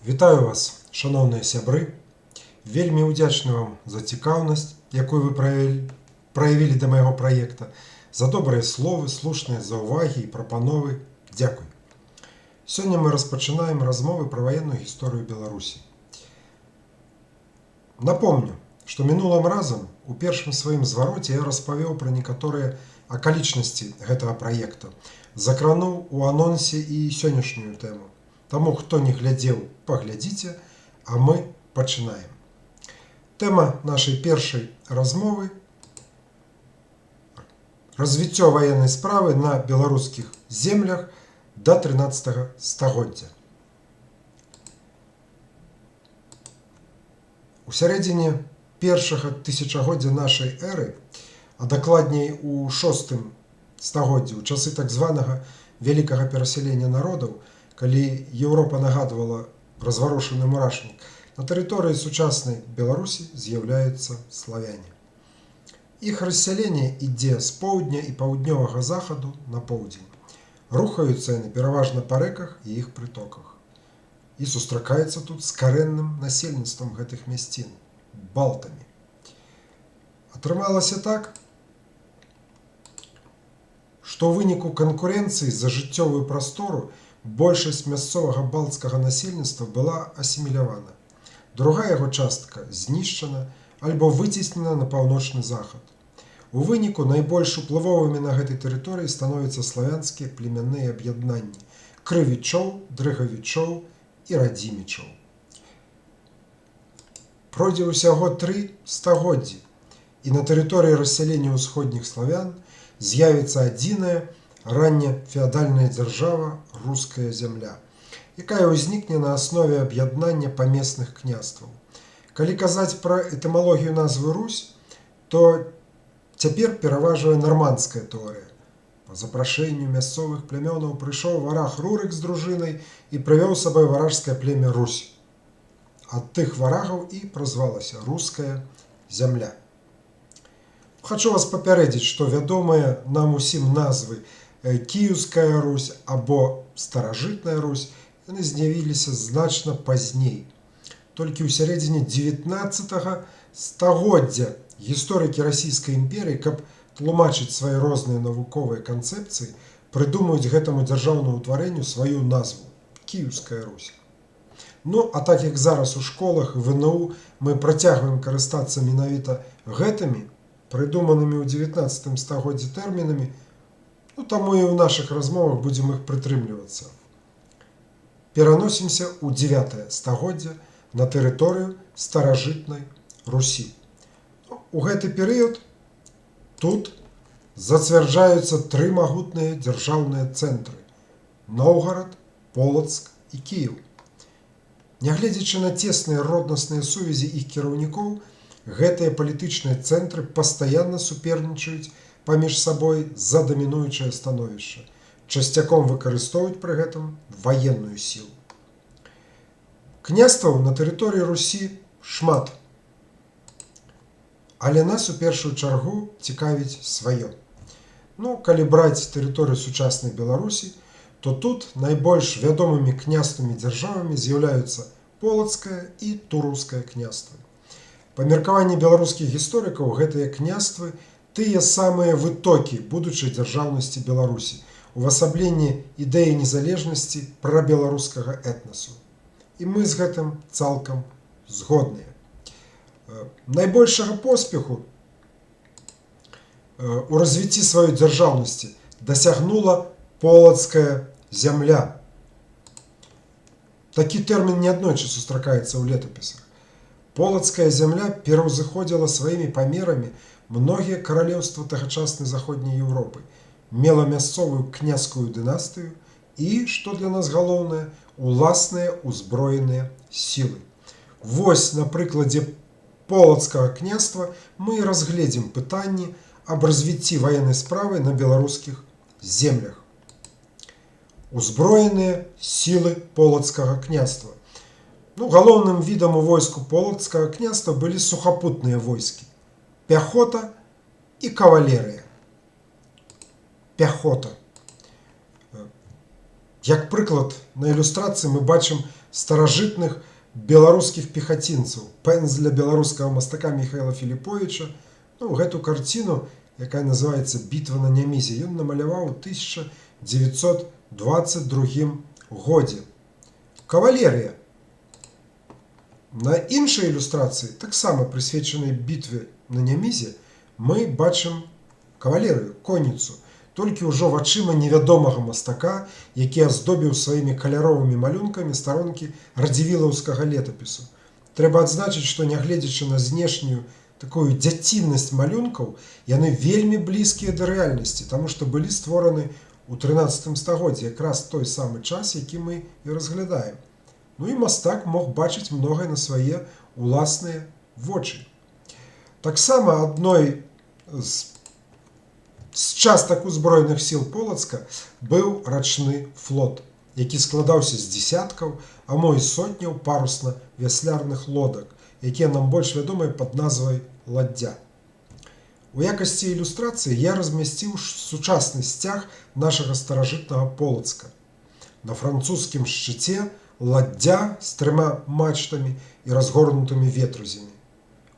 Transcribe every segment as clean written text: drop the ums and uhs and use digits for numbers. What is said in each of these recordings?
Вітаю вас, шановныя сябры. Вельмі ўдзячны вам за цікаўнасць, якую вы праявілі да майго праекта, за добрыя словы, слушныя заўвагі і прапановы. Дзякуй. Сёння мы распачынаем размовы пра ваенную гісторыю Беларусі. Напомню, што мінулым разам у першым сваім звароце я распавёў пра некаторыя акалічнасці гэтага праекта, закрануў у анонсе і сённяшнюю тэму. Таму, хто не глядзеў, паглядзіце, а мы пачынаем. Тэма нашай першай размовы – развіццё ваеннай справы на беларускіх землях да 13 стагоддзя. У сярэдзіне першага тысячагоддзя нашай эры, а дакладней у VI стагоддзі, у часы так званага вялікага перасялення народаў, калі Еўропа нагадвала разварушаны мурашнік, на тэрыторыі сучаснай Беларусі з'яўляюцца славяне. Іх рассяленне ідзе з поўдня і паўднёвага захаду на поўдзень. Рухаюцца яны пераважна па рэках і іх прытоках. І сустракаюцца тут з карэнным насельніцтвам гэтых мясцін – балтамі. Атрымалася так, што ў выніку канкурэнцыі за жыццёвую прастору большасць мясцовага балцкага насельніцтва была асімілявана. Другая яго частка знішчана альбо выцеснена на паўночны захад. У выніку найбольш уплывовымі на гэтай тэрыторыі становяцца славянскія племянныя аб'яднанні – крывічоў, дрыгавічоў і радзімічоў. Пройдзе ўсяго 3 стагоддзі, і на тэрыторыі рассялення ўсходніх славян з'явіцца адзіная раннефеадальная дзяржава руская зямля, якая ўзнікне на аснове аб'яднання памесных княстваў. Калі казаць пра этымалогію назвы Русь, то цяпер пераважвае нармандская тэорыя. Па запрашэнню мясцовых плямёнаў прыйшоў вараг Рурык з дружынай і прывёў з сабой варажскае племя Русь. Ад тых варагаў і празвалася руская зямля. Хачу вас папярэдзіць, што вядомыя нам усім назвы Кіеўская Русь або Старажытная Русь яны з'явіліся значна пазней. Толькі ў сярэдзіне 19 стагоддзя гісторыкі расійскай імперыі, каб тлумачыць свае розныя навуковыя канцэпцыі, прыдумаюць гэтаму дзяржаўнаму ўтварэнню сваю назву – Кіеўская Русь. Ну, а так як зараз у школах і ВНУ мы працягваем карыстацца менавіта гэтымі, прыдуманымі ў 19 стагоддзі тэрмінамі, таму і ў нашых размовах будзем іх прытрымлівацца. Пераносімся ў 9 стагоддзя на тэрыторыю старажытнай Русі. У гэты перыяд тут зацвярджаюцца 3 магутныя дзяржаўныя цэнтры – Новгарад, Полацк і Кіеў. Нягледзячы на цесныя роднасныя сувязі іх кіраўнікоў, гэтыя палітычныя цэнтры пастаянна супернічаюць паміж сабой за дамінуючае становішча, часцяком выкарыстоўваюць пры гэтым ваенную сілу. Княстваў на тэрыторыі Русі шмат, але нас у першую чаргу цікавіць сваё. Калі браць тэрыторыю сучаснай Беларусі, то тут найбольш вядомымі княствамі-дзяржавамі з'яўляюцца Полацкае і Тураўскае княствы. Па меркаванні беларускіх гісторыкаў, гэтыя княствы тыя самыя вытокі будучай дзяржаўнасці Беларусі, увасабленне ідэі незалежнасці прабеларускага этнасу. І мы з гэтым цалкам згодныя. Найбольшага поспеху у развіцці сваёй дзяржаўнасці дасягнула Полацкая зямля. Такі тэрмін неаднойчы сустракаецца ў летапісах. Полацкая зямля пераўзыходзіла сваімі памерамі многія каралеўства тагачаснай заходняй Еўропы, мела мясцовую княскую дынастыю і, што для нас галоўнае, уласныя ўзброеныя сілы. Вось на прыкладзе Полацкага княства мы разгледзім пытанні аб развіцці ваеннай справы на беларускіх землях. Узброеныя сілы Полацкага княства. Галоўным відам у войску Полацкага княства былі сухапутныя войскі, пяхота і кавалерыя. Пяхота. Як прыклад, на ілюстрацыі мы бачым старажытных беларускіх пехацінцаў, пэндзля беларускага мастака Міхаіла Філіповіча. Гэту карціну, якая называецца «Бітва на Нямізе», ён намаляваў у 1922 годзе. Кавалерыя. На іншай ілюстрацыі, таксама прысвечанай бітве на Нямізе, мы бачым кавалерыю, конніцу, толькі ўжо вачыма невядомага мастака, які аздобіў сваімі каляровымі малюнкамі старонкі радзівілаўскага летапісу. Трэба адзначыць, што нягледзячы на знешнюю такую дзяціннасць малюнкаў, яны вельмі блізкія да рэальнасці, таму што былі створаны ў 13 стагоддзі, якраз той самы час, які мы і разглядаем. І мастак мог бачыць многае на свае ўласныя вочы. Таксама адной з частак узброеных сіл Полацка быў рачны флот, які складаўся з дзесяткаў, а мо і сотняў парусна-вяслярных лодак, якія нам больш вядомыя пад назвай ладдзя. У якасці ілюстрацыі я размясціў сучасны сцяг нашага старажытнага Полацка. На французскім шчыце ладдзя з 3 мачтамі і разгорнутымі ветразямі.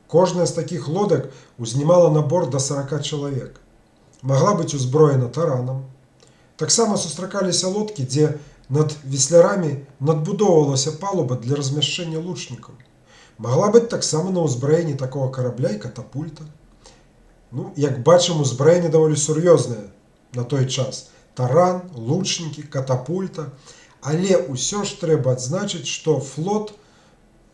Кожная з такіх лодак узнімала набор да 40 чалавек. Магла быць узброена таранам. Таксама сустракаліся лодкі, дзе над веслярамі надбудоўвалася палуба для размяшчэння лучнікаў. Магла быць таксама на ўзбраенні такога карабля і катапульта. Як бачым, узбраенне даволі сур'ёзнае на той час. Таран, лучнікі, катапульта. Але ўсё ж трэба адзначыць, што флот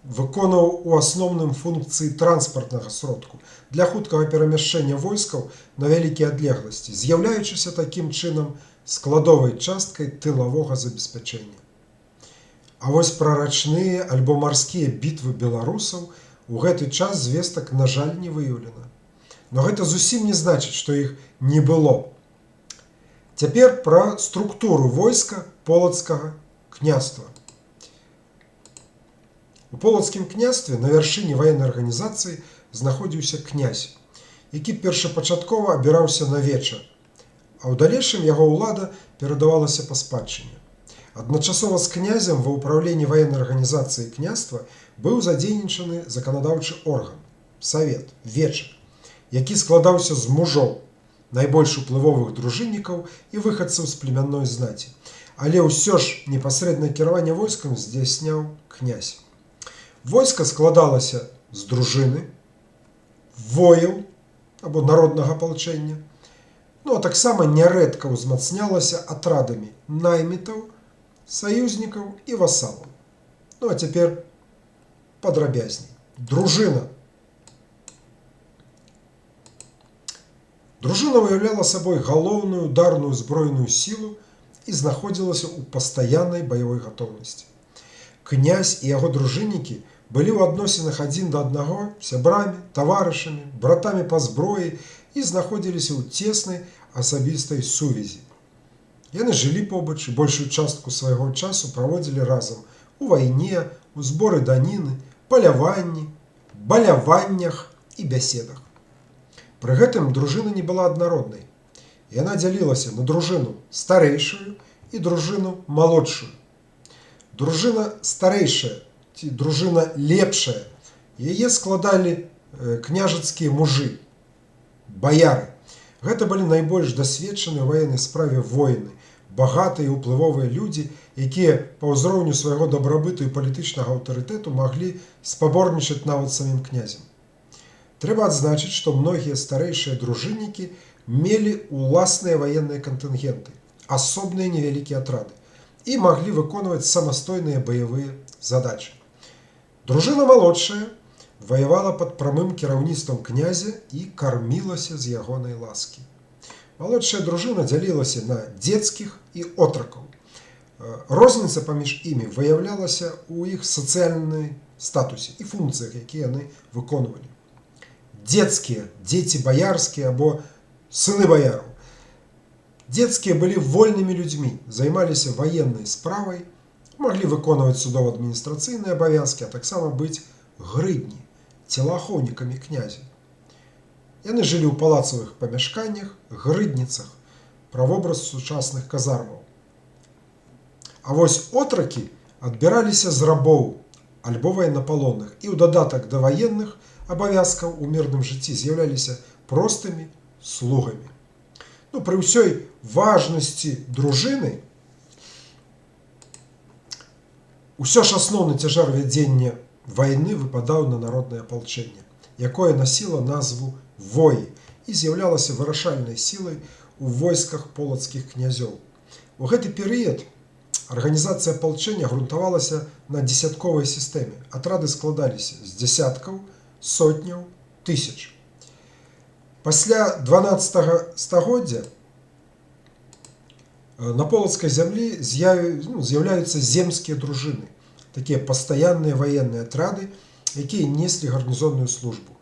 выконваў у асноўным функцыі транспартнага сродку для хуткага перамяшчэння войскаў на вялікія адлегласці, з'яўляючыся такім чынам складовай часткай тылавога забеспячэння. А вось пра рачныя альбо марскія бітвы беларусаў у гэты час звестак, на жаль, не выяўлена. Но гэта зусім не значыць, што іх не было. Цяпер пра структуру войска Полацкага княства. У Полацкім княстве на вяршыні ваеннай арганізацыі знаходзіўся князь, які першапачаткова абіраўся на вечар, а ў далейшым яго ўлада перадавалася па спадчыне. Адначасова з князем ва ўпраўленні ваеннай арганізацыі княства быў задзейнічаны заканадаўчы орган, савет, вечар, які складаўся з мужоў, найбольш уплывовых дружыннікаў і выхадцаў з племянной знаці. Але ўсё ж непасрэднае кіраванне войскам здзяйсняў князь. Войска складалася з дружыны, вояў або народнага апалчэння, а таксама нярэдка ўзмацнялася атрадамі наймітаў, саюзнікаў і васалаў. А цяпер падрабязней. Дружына. Дружына ўяўляла сабой галоўную ударную збройную сілу і знаходзілася ў пастаяннай баявой гатоўнасці. Князь і яго дружыннікі былі ў адносінах адзін да аднаго сябрамі, таварышамі, братамі па зброі і знаходзіліся ў цеснай асабістай сувязі. Яны жылі побач і большую частку свайго часу праводзілі разам у вайне, у зборы даніны, паляванні, баляваннях і бяседах. Пры гэтым дружына не была аднароднай. Яна дзялілася на дружыну старэйшую і дружыну малодшую. Дружына старэйшая ці дружына лепшая, яе складалі княжацкія мужы, баяры. Гэта былі найбольш дасведчаныя ў ваеннай справе воіны, багатыя і ўплывовыя людзі, якія па ўзроўню свайго дабрабыту і палітычнага аўтарытэту маглі спаборнічаць нават самім князем. Трэба адзначыць, што многія старэйшыя дружыннікі мелі ўласныя ваенныя кантынгенты, асобныя невялікія атрады і маглі выконваць самастойныя баявыя задачы. Дружына малодшая ваявала пад прамым кіраўніцтвам князя і кармілася з ягонай ласкі. Малодшая дружына дзялілася на дзецкіх і отракаў. Розніца паміж імі выяўлялася ў іх сацыяльнай статусе і функцыях, якія яны выконвалі. Дзецкія, дзеці баярскія або сыны баяраў. Дзецкія былі вольнымі людзьмі, займаліся ваеннай справай, маглі выконваць судова-адміністрацыйныя абавязкі, а таксама быць грыдні, целаахоўнікамі князя. Яны жылі ў палацавых памяшканнях, грыдніцах, правобраз сучасных казармаў. А вось отракі адбіраліся з рабоў альбо военнапалонных і ў дадатак да ваенных абавязкаў у мірным жыцці з'яўляліся простымі слугамі. Пры ўсёй важнасці дружыны усё ж асноўны цяжар вядзення вайны выпадаў на народнае апалчэнне, якое насіла назву воі і з'яўлялася вырашальнай сілай у войсках полацкіх князёў. У гэты перыяд арганізацыя апалчэння грунтавалася на дзесятковай сістэме. Атрады складаліся з дзясяткаў, сотняў, тысяч. Пасля 12 стагоддзя на полацкай зямлі з'яўляюцца земскія дружыны, такія пастаянныя ваенныя атрады, якія неслі гарнізонную службу.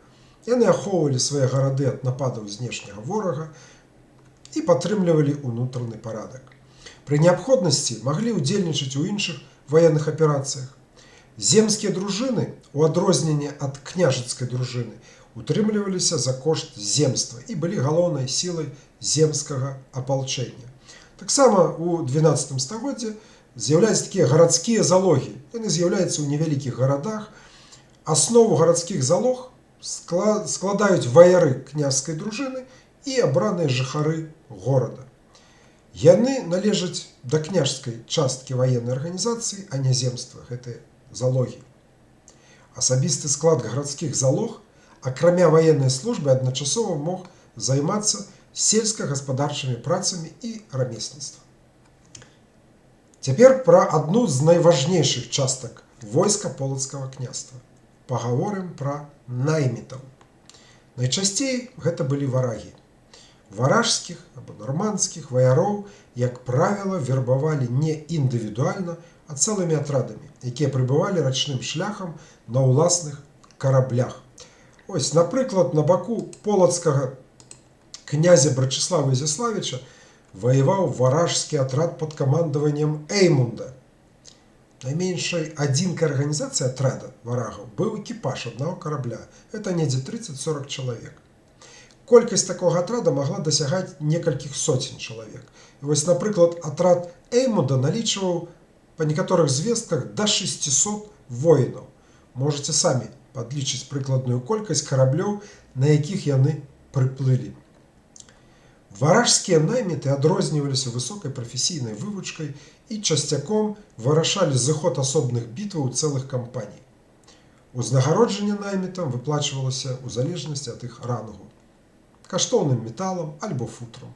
Яны ахоўвалі свае гарады ад нападаў знешняга ворага і падтрымлівалі ўнутраны парадак. Пры неабходнасці маглі ўдзельнічаць у іншых ваенных аперацыях. Земскія дружыны, у адрозненне ад княжацкай дружыны, утрымліваліся за кошт земства і былі галоўнай сілай земскага апалчэння. Таксама у 12 стагоддзі з'яўляюцца такія гарадскія залогі. Яны з'яўляюцца ў невялікіх гарадах. Аснову гарадскіх залог складаюць ваяры княжскай дружыны і абраныя жыхары горада. Яны належаць да княжскай часткі ваеннай арганізацыі, а не земства, гэтыя залогі. Асабісты склад гарадскіх залог, акрамя ваеннай службы, адначасова мог займацца сельскагаспадарчымі працамі і рамесніцтвам. Цяпер пра адну з найважнейшых частак войска полацкага княства. Пагаворым пра наймітаў. Найчасцей гэта былі варагі. Варажскіх або нармандскіх ваяроў, як правіла, вербавалі не індывідуальна, а цэлымі атрадамі, якія прыбывалі рачным шляхам на ўласных караблях. Ось, напрыклад, на баку полацкага князя Брачыслава Ізяславіча воеваў варажскі атрад пад камандаваннем Эймунда. Найменшай адзінкай арганізацыі атрада варагаў быў экіпаж аднаго карабля. Это недзе 30-40 чалавек. Колькасць такога атрада магла дасягаць некалькіх соцень чалавек. І вось, напрыклад, атрад Эймунда налічваў па некаторых звестках да 600 воінаў. Можаце самі падлічыць прыкладную колькасць караблёў, на якіх яны прыплылі. Варажскія найміты адрозніваліся высокай прафесійнай вывучкай і часцяком вырашалі зыход асобных бітваў цэлых кампаній. Узнагароджанне наймітам выплачвалася ў залежнасці ад іх рангу каштоўным металам альбо футрам.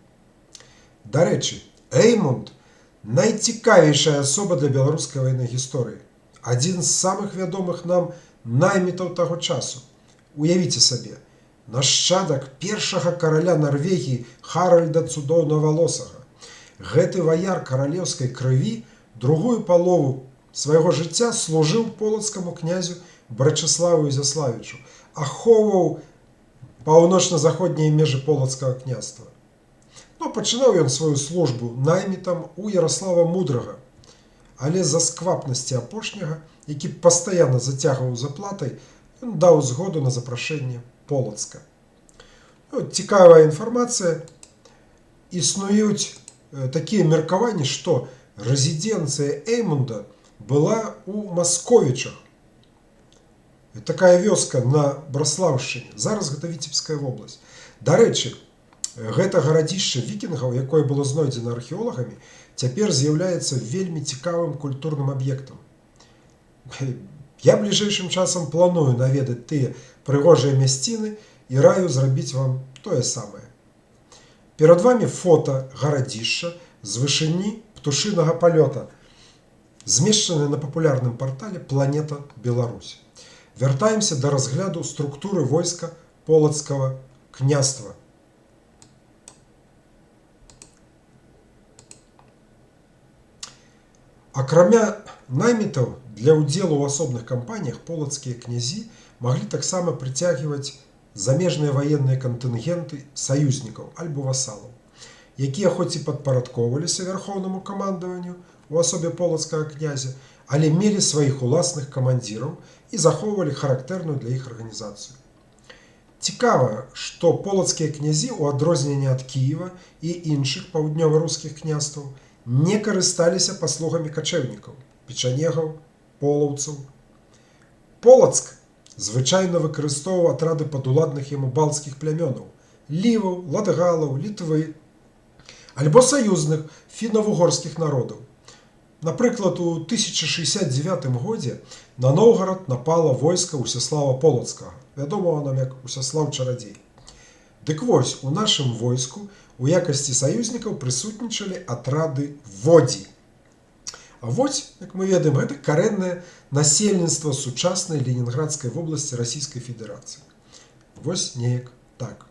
Дарэчы, Эймунд – найцікавейшая асоба для беларускай ваеннай гісторыі. Адзін з самых вядомых нам наймітаў таго часу. Уявіце сабе, нашчадак першага караля Нарвегіі Харальда Цудоўнавалосага. Гэты ваяр каралеўскай крыві другую палову свайго жыцця служыў полацкаму князю Брачыславу Ізяславічу, ахоўваў паўночна-заходнія межы полацкага княства. Пачынаў ён сваю службу наймітам у Яраслава Мудрага, але з-за сквапнасці апошняга, які пастаянна зацягваў з аплатай, ён даў згоду на запрашэнне Полацка. Цікавая інфармацыя. Існуюць такія меркаванні, што рэзідэнцыя Эймунда была ў Масковічах. Такая вёска на Браслаўшчыне. Зараз гэта Віцебская вобласць. Дарэчы, гэта гарадзішча вікінгаў, якое было знойдзена археолагамі, цяпер з'яўляецца вельмі цікавым культурным аб'ектам. Я бліжэйшым часам планую наведаць тыя прыгожыя мясціны і раю зрабіць вам тое самае. Перад вамі фота гарадзішча з вышыні птушынага палёта, змешчанае на папулярным партале «Планета Беларусь». Вяртаемся да разгляду структуры войска полацкага княства. Акрамя наймітаў, для ўдзелу ў асобных кампаніях полацкія князі маглі таксама прыцягваць замежныя ваенныя кантынгенты саюзнікаў альбо васалаў, якія хоць і падпарадкоўваліся вярхоўнаму камандаванню ў асобе полацкага князя, але мелі сваіх уласных камандзіраў і захоўвалі характэрную для іх арганізацыю. Цікава, што полацкія князі, у адрозненне ад Кіева і іншых паўднёва-рускіх княстваў, не карысталіся паслугамі качэўнікаў, печанегаў, полаўцаў. Полацк звычайна выкарыстоўваў атрады падуладных яму балцкіх плямёнаў, ліваў, латгалаў, літвы, альбо саюзных фіна-вугорскіх народаў. Напрыклад, у 1069 годзе на Новгарад напала войска Усяслава Полацкага, вядомага нам як Усяслаў Чарадзей. Дык вось, у нашым войску у якасці саюзнікаў прысутнічалі атрады водзі. А водзь, як мы ведаем, гэта карэннае насельніцтва сучаснай Ленінградскай вобласці Расійскай Федэрацыі. Вось неяк так.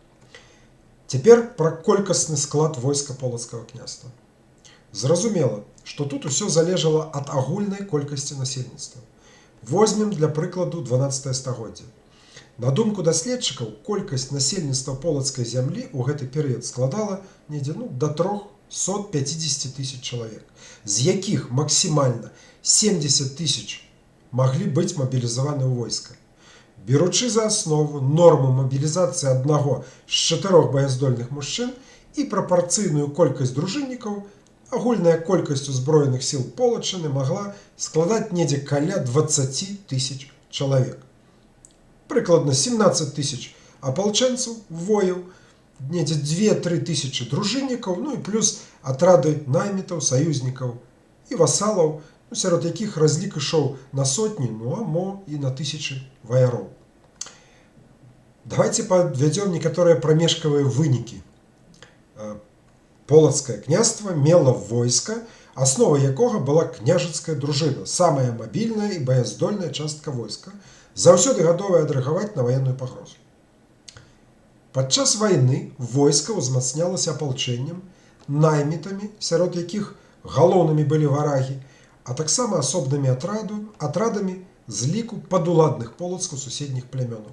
Цяпер пра колькасны склад войска Полацкага княства. Зразумела, што тут усё залежала ад агульнай колькасці насельніцтва. Возьмем для прыкладу 12 стагоддзе. На думку даследчыкаў, колькасць насельніцтва полацкай зямлі ў гэты перыяд складала недзе да 350 тысяч чалавек, з якіх максімальна 70 тысяч маглі быць мабілізаваны ў войска. Беручы за аснову норму мабілізацыі аднаго з 4 баяздольных мужчын і прапарцыйную колькасць дружыннікаў, агульная колькасць узброеных сіл Полачыны магла складаць недзе каля 20 тысяч чалавек. Прыкладна 17 тысяч апалчэнцаў, вояў, недзе 2-3 тысячы дружыннікаў, ну і плюс атрады наймітаў, саюзнікаў і васалаў, сярод якіх разлік ішоў на сотні, ну а мо і на тысячы ваяроў. Давайте падвядзём некаторыя прамежкавыя вынікі. Полацкае княства мела войска, аснова якога была княжацкая дружына, самая мабільная і баяздольная частка войска, заўсёды гатовая адрэагаваць на ваенную пагрозу. Падчас вайны войска ўзмацнялася апалчэннем, наймітамі, сярод якіх галоўнымі былі варагі, а таксама асобнымі атрадамі з ліку падуладных полацкаў суседніх плямёнаў.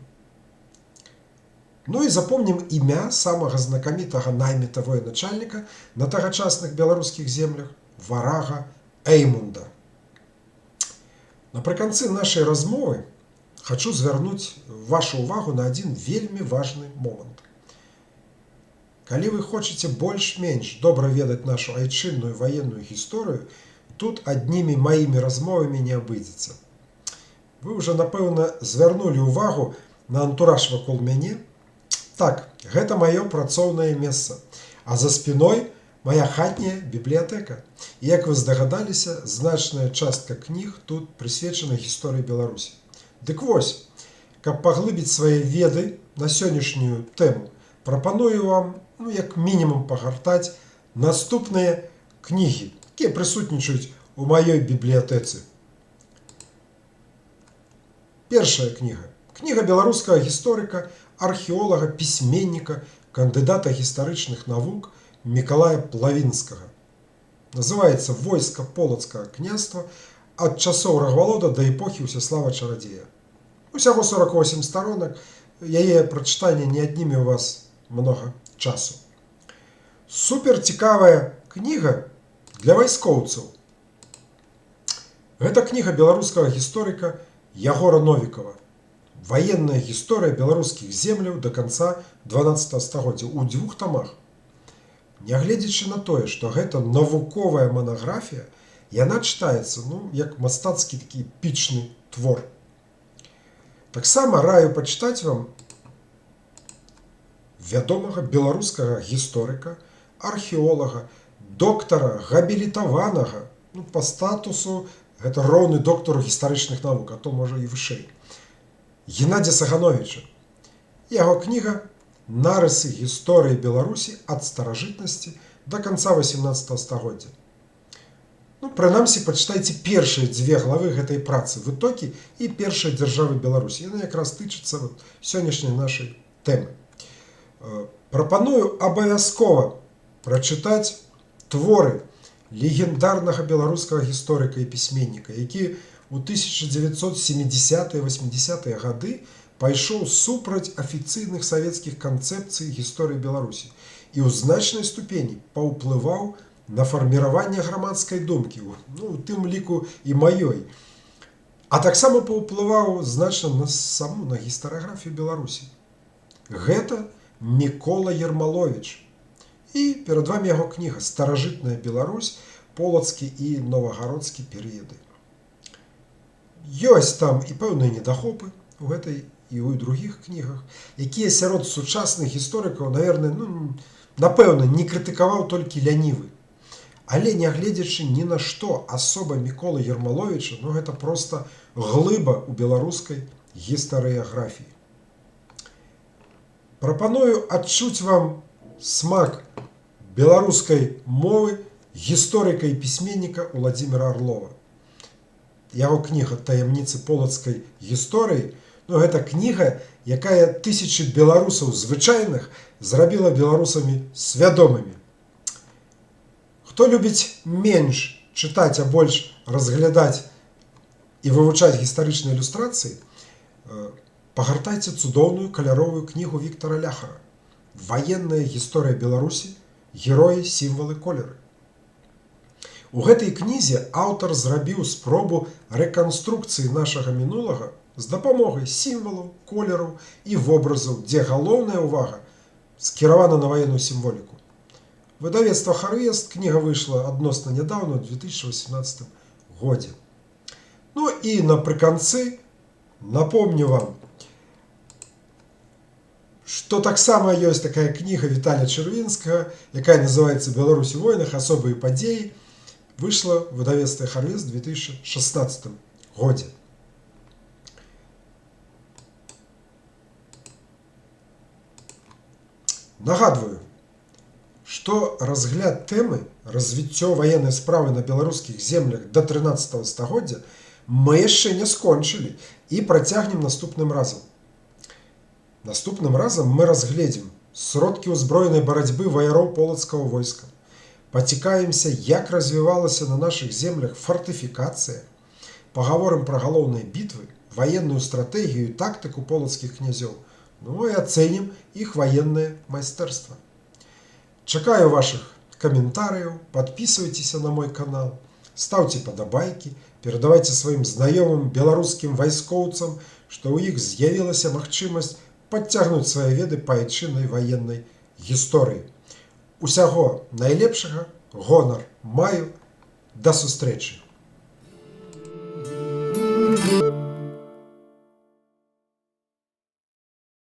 Ну і запомнім імя самага знакамітага найміта военачальніка на тагачасных беларускіх землях варага Эймунда. Напрыканцы нашай размовы хочу звярнуць вашу ўвагу на адзін вельмі важны момант. Калі вы хочаце больш-менш добра ведаць нашу айчынную ваенную гісторыю, тут аднімі маімі размовамі не абыдзецца. Вы ўжо, напэўна, звярнулі ўвагу на антураж вакол мяне. Так, гэта маё працоўнае месца, а за спіной мая хатняя бібліятэка. І, як вы здагадаліся, значная частка кніг тут прысвечана гісторыі Беларусі. Дык вось, каб паглыбіць свае веды на сённяшнюю тэму, прапаную вам, як мінімум, пагартаць наступныя кнігі, якія прысутнічаюць у маёй бібліятэцы. Першая кніга. Кніга беларускага гісторыка, археолага, пісьменніка, кандыдата гістарычных навук Мікалая Плавінскага. Называецца «Войска Полацкага княства ад часоў Рагвалода да эпохі Усяслава Чарадзея». Усяго 48 сторонак, яе прачытанне не адніме у вас многа часу. Супер цікавая кніга для вайскоўцаў. Гэта кніга беларускага гісторыка Ягора Новікова. Ваенная гісторыя беларускіх земляў да канца 12 стагоддзя ў 2 тамах. Нягледзячы на тое, што гэта навуковая манаграфія, яна чытаецца, як мастацкі такі эпічны твор. Таксама раю пачытаць вам вядомага беларускага гісторыка, археолага, доктара, габілітаванага, па статусу гэта роўны доктару гістарычных навук, а то можа і вышэй. Геннадзя Сагановіча. Яго кніга «Нарысы гісторыі Беларусі ад старажытнасці да канца 18 стагоддзя». Прынамсі, пачытайце першыя 2 главы гэтай працы «Вытокі» і «Першая дзяржава Беларусі». Яна якраз тычыцца сённяшняй нашай тэмы. Прапаную абавязкова прачытаць творы легендарнага беларускага гісторыка і пісьменніка, які у 1970-80-е гады пайшоў супраць афіцыйных савецкіх канцэпцый гісторыі Беларусі і ў значнай ступені паўплываў на фарміраванне грамадскай думкі, у тым ліку і маёй, а таксама паўплываў значна на гістарыяграфію Беларусі. Гэта Мікола Ермаловіч. І перад вамі яго кніга «Старажытная Беларусь полацкі і новагародскі перыяды. Ёсць там і пэўныя недахопы у гэтай і ў другіх кнігах, якія сярод сучасных гісторыкаў, напэўна, не крытыкаваў толькі лянівы. Але нягледзячы ні на што, асоба Міколы Ермаловіча, гэта проста глыба ў беларускай гістарыяграфіі. Прапаную адчуць вам смак беларускай мовы гісторыка і пісьменніка Уладзіміра Арлова. Яго кніга «Таямніцы полацкай гісторыі» гэта кніга, якая тысячы беларусаў звычайных зрабіла беларусамі свядомымі. Хто любіць менш чытаць, а больш разглядаць і вывучаць гістарычныя ілюстрацыі, пагартайце цудоўную каляровую кнігу Віктара Ляхара «Ваенная гісторыя Беларусі. Героі, сімвалы, колеры». У гэтай кнізе аўтар зрабіў спробу рэканструкцыі нашага мінулага з дапамогай сімвалаў, колераў і вобразаў, дзе галоўная ўвага скіравана на ваенную сімволіку. Выдавецтва «Харвест», кніга выйшла адносна нядаўна, ў 2018 годзе. І напрыканцы напомню вам, што таксама ёсць такая кніга Віталія Чэрвінскага, якая называецца «Беларусь у войнах. Асобы і падзеі». Выйшла ў выдавецтве «Харвест» у 2016 годзе. Нагадваю, што разгляд тэмы развіццё ваеннай справы на беларускіх землях да 13 стагоддзя мы яшчэ не скончылі і працягнем наступным разам. Наступным разам мы разгледзім сродкі ўзброенай барацьбы ваяроў полацкага войска, пацікавімся, як развівалася на нашых землях фартыфікацыя, пагаворым пра галоўныя бітвы, ваенную стратэгію і тактыку полацкіх князёў, і ацэнім іх ваеннае майстэрства. Чакаю вашых каментарыяў, падпісвайцеся на мой канал, стаўце падабайкі, перадавайце сваім знаёмым беларускім вайскоўцам, што ў іх з'явілася магчымасць падцягнуць свае веды па айчыннай ваеннай гісторыі. Усяго найлепшага, гонар маю, да сустрэчы!